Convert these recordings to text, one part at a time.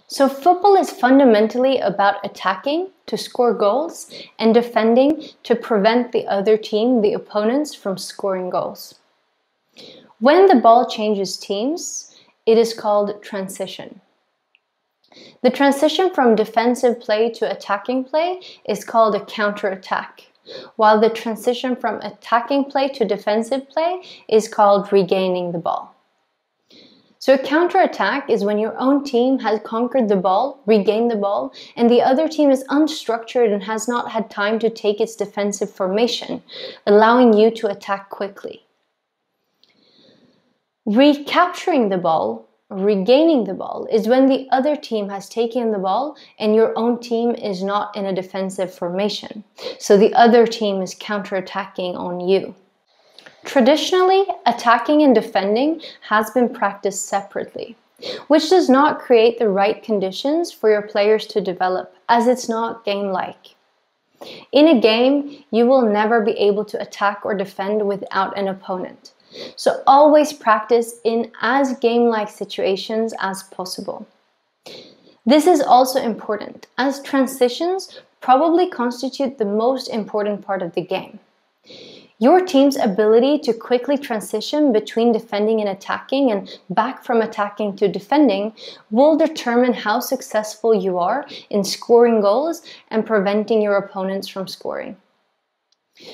So football is fundamentally about attacking to score goals and defending to prevent the other team, the opponents, from scoring goals. When the ball changes teams, it is called transition. The transition from defensive play to attacking play is called a counterattack, while the transition from attacking play to defensive play is called regaining the ball. So a counterattack is when your own team has conquered the ball, regained the ball, and the other team is unstructured and has not had time to take its defensive formation, allowing you to attack quickly. Recapturing the ball, regaining the ball, is when the other team has taken the ball and your own team is not in a defensive formation. So the other team is counterattacking on you. Traditionally, attacking and defending has been practiced separately, which does not create the right conditions for your players to develop, as it's not game-like. In a game, you will never be able to attack or defend without an opponent. So always practice in as game-like situations as possible. This is also important, as transitions probably constitute the most important part of the game. Your team's ability to quickly transition between defending and attacking and back from attacking to defending will determine how successful you are in scoring goals and preventing your opponents from scoring.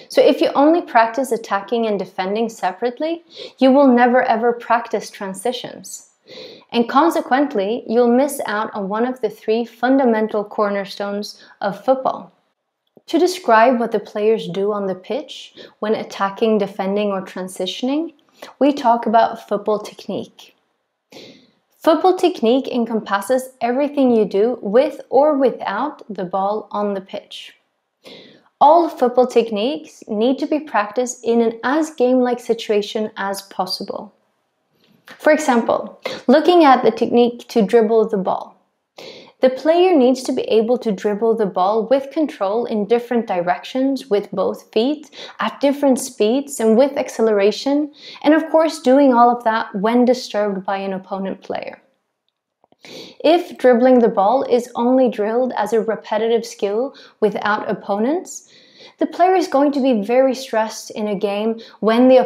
So if you only practice attacking and defending separately, you will never ever practice transitions. And consequently, you'll miss out on one of the three fundamental cornerstones of football. To describe what the players do on the pitch when attacking, defending, or transitioning, we talk about football technique. Football technique encompasses everything you do with or without the ball on the pitch. All football techniques need to be practiced in an as game-like situation as possible. For example, looking at the technique to dribble the ball. The player needs to be able to dribble the ball with control in different directions with both feet, at different speeds and with acceleration, and of course doing all of that when disturbed by an opponent player. If dribbling the ball is only drilled as a repetitive skill without opponents, the player is going to be very stressed in a game when the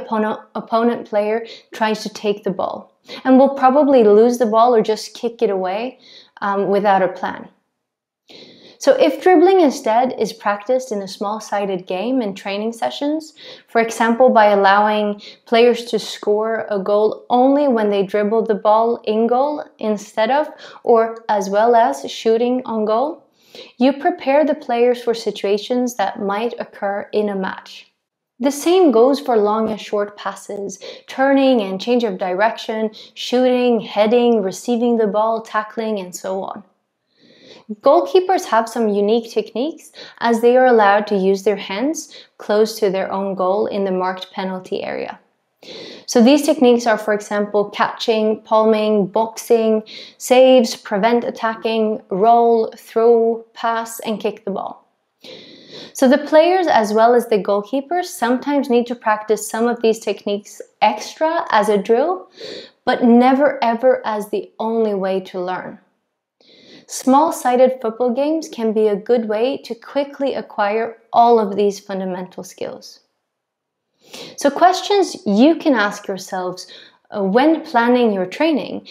opponent player tries to take the ball, and will probably lose the ball or just kick it away without a plan. So if dribbling instead is practiced in a small-sided game in training sessions, for example by allowing players to score a goal only when they dribble the ball in goal instead of or as well as shooting on goal, you prepare the players for situations that might occur in a match. The same goes for long and short passes, turning and change of direction, shooting, heading, receiving the ball, tackling, and so on. Goalkeepers have some unique techniques as they are allowed to use their hands close to their own goal in the marked penalty area. So these techniques are, for example, catching, palming, boxing, saves, prevent attacking, roll, throw, pass, and kick the ball. So the players as well as the goalkeepers sometimes need to practice some of these techniques extra as a drill, but never ever as the only way to learn. Small-sided football games can be a good way to quickly acquire all of these fundamental skills. So questions you can ask yourselves when planning your training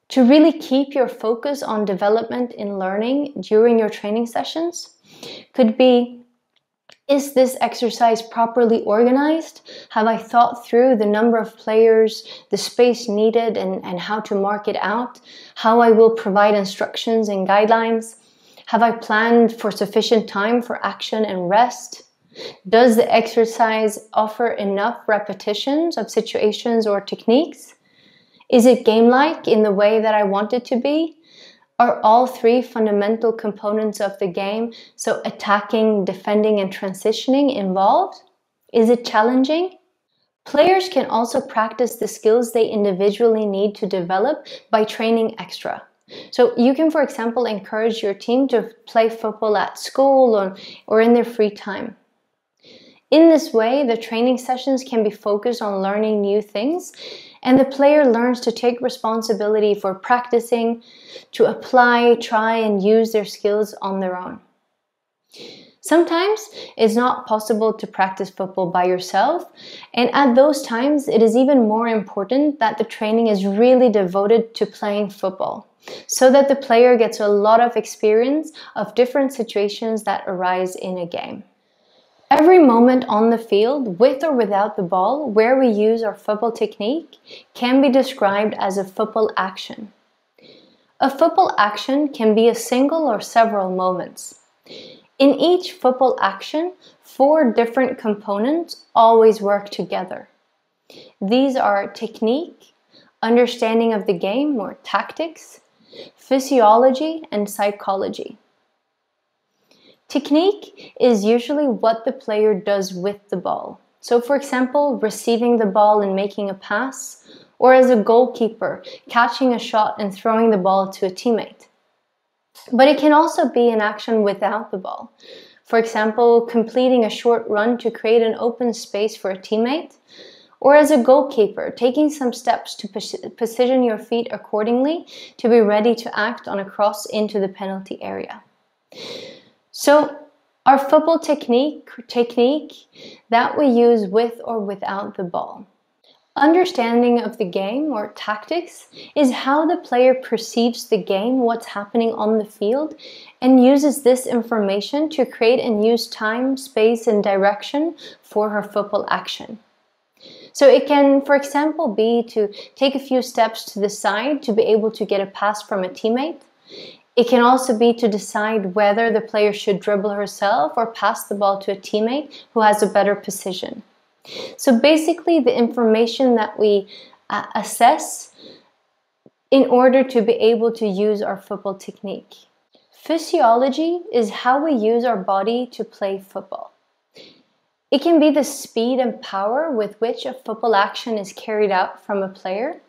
to really keep your focus on development in learning during your training sessions could be: is this exercise properly organized? Have I thought through the number of players, the space needed, and how to mark it out? How I will provide instructions and guidelines? Have I planned for sufficient time for action and rest? Does the exercise offer enough repetitions of situations or techniques? Is it game-like in the way that I want it to be? Are all three fundamental components of the game, so attacking, defending, and transitioning, involved? Is it challenging? Players can also practice the skills they individually need to develop by training extra. So you can, for example, encourage your team to play football at school or in their free time. In this way, the training sessions can be focused on learning new things And the player learns to take responsibility for practicing, to apply, try, and use their skills on their own. Sometimes it's not possible to practice football by yourself, and at those times it is even more important that the training is really devoted to playing football, so that the player gets a lot of experience of different situations that arise in a game. Every moment on the field, with or without the ball, where we use our football technique, can be described as a football action. A football action can be a single or several moments. In each football action, 4 different components always work together. These are technique, understanding of the game or tactics, physiology, and psychology. Technique is usually what the player does with the ball. So for example, receiving the ball and making a pass, or as a goalkeeper, catching a shot and throwing the ball to a teammate. But it can also be an action without the ball. For example, completing a short run to create an open space for a teammate, or as a goalkeeper, taking some steps to position your feet accordingly to be ready to act on a cross into the penalty area. So our football technique that we use with or without the ball. Understanding of the game or tactics is how the player perceives the game, what's happening on the field, and uses this information to create and use time, space, and direction for her football action. So it can, for example, be to take a few steps to the side to be able to get a pass from a teammate. It can also be to decide whether the player should dribble herself or pass the ball to a teammate who has a better position. So basically the information that we assess in order to be able to use our football technique. Physiology is how we use our body to play football. It can be the speed and power with which a football action is carried out from a player.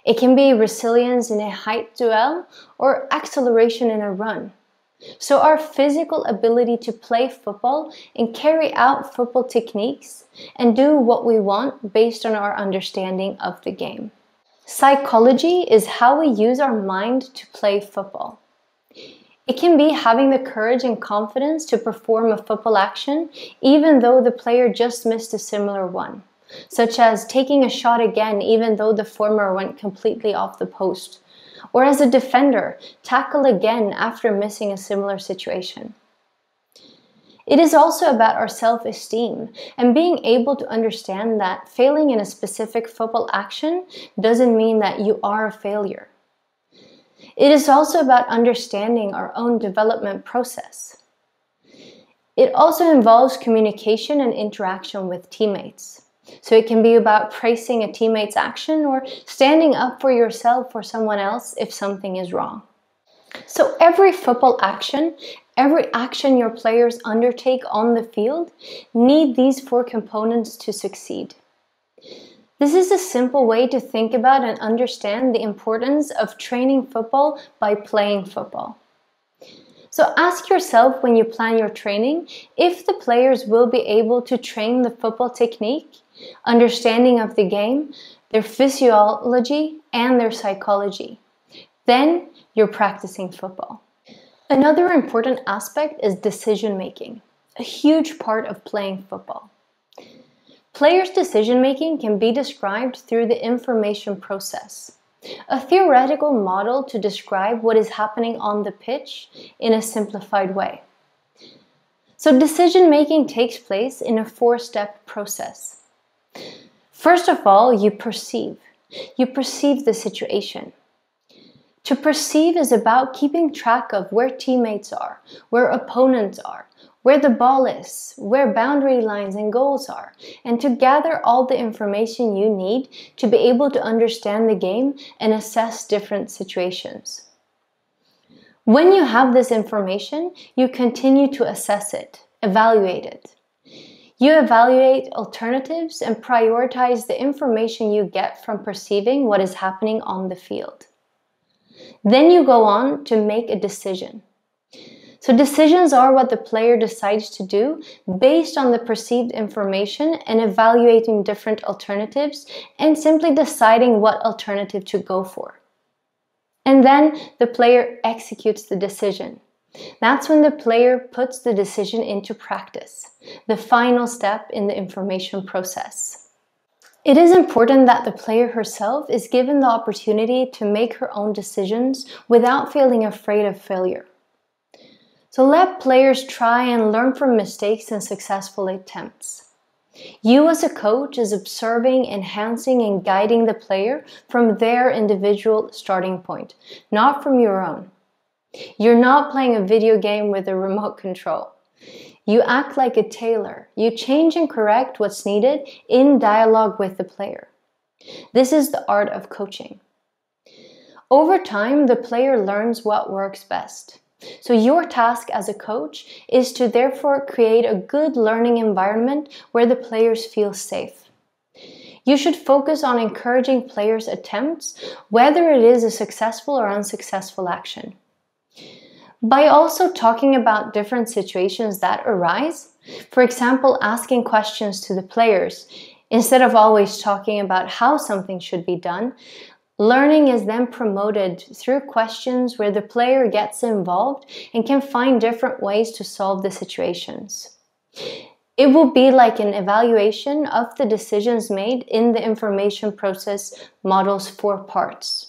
It can be resilience in a height duel or acceleration in a run. So our physical ability to play football and carry out football techniques and do what we want based on our understanding of the game. Psychology is how we use our mind to play football. It can be having the courage and confidence to perform a football action even though the player just missed a similar one, such as taking a shot again even though the former went completely off the post, or as a defender, tackle again after missing a similar situation. It is also about our self-esteem and being able to understand that failing in a specific football action doesn't mean that you are a failure. It is also about understanding our own development process. It also involves communication and interaction with teammates. So it can be about praising a teammate's action or standing up for yourself or someone else if something is wrong. So every football action, every action your players undertake on the field need these 4 components to succeed. This is a simple way to think about and understand the importance of training football by playing football. So ask yourself when you plan your training if the players will be able to train the football technique, understanding of the game, their physiology, and their psychology. Then you're practicing football. Another important aspect is decision making, a huge part of playing football. Players' decision making can be described through the information process, a theoretical model to describe what is happening on the pitch in a simplified way. So decision making takes place in a 4-step process. First of all, you perceive. You perceive the situation. To perceive is about keeping track of where teammates are, where opponents are, where the ball is, where boundary lines and goals are, and to gather all the information you need to be able to understand the game and assess different situations. When you have this information, you continue to assess it, evaluate it. You evaluate alternatives and prioritize the information you get from perceiving what is happening on the field. Then you go on to make a decision. So decisions are what the player decides to do based on the perceived information and evaluating different alternatives and simply deciding what alternative to go for. And then the player executes the decision. That's when the player puts the decision into practice, the final step in the information process. It is important that the player herself is given the opportunity to make her own decisions without feeling afraid of failure. So let players try and learn from mistakes and successful attempts. You as a coach is observing, enhancing, and guiding the player from their individual starting point, not from your own. You're not playing a video game with a remote control. You act like a tailor. You change and correct what's needed in dialogue with the player. This is the art of coaching. Over time, the player learns what works best. So your task as a coach is to therefore create a good learning environment where the players feel safe. You should focus on encouraging players' attempts, whether it is a successful or unsuccessful action. By also talking about different situations that arise, for example, asking questions to the players, instead of always talking about how something should be done, learning is then promoted through questions where the player gets involved and can find different ways to solve the situations. It will be like an evaluation of the decisions made in the information process model's 4 parts.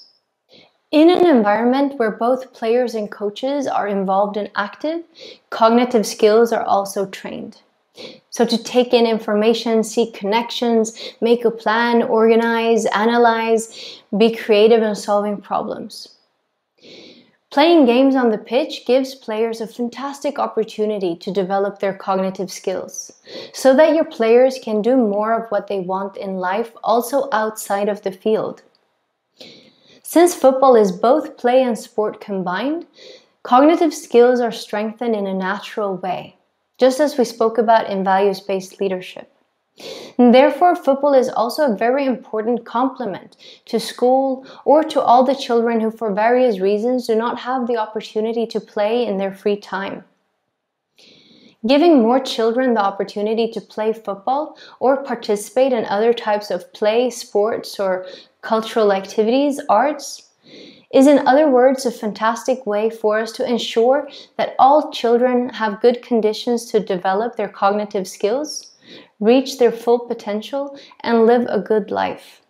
In an environment where both players and coaches are involved and active, cognitive skills are also trained. So to take in information, seek connections, make a plan, organize, analyze, be creative in solving problems. Playing games on the pitch gives players a fantastic opportunity to develop their cognitive skills, so that your players can do more of what they want in life also outside of the field. Since football is both play and sport combined, cognitive skills are strengthened in a natural way, just as we spoke about in values-based leadership. And therefore, football is also a very important complement to school or to all the children who for various reasons do not have the opportunity to play in their free time. Giving more children the opportunity to play football or participate in other types of play, sports, or cultural activities, arts, is in other words a fantastic way for us to ensure that all children have good conditions to develop their cognitive skills, reach their full potential, and live a good life.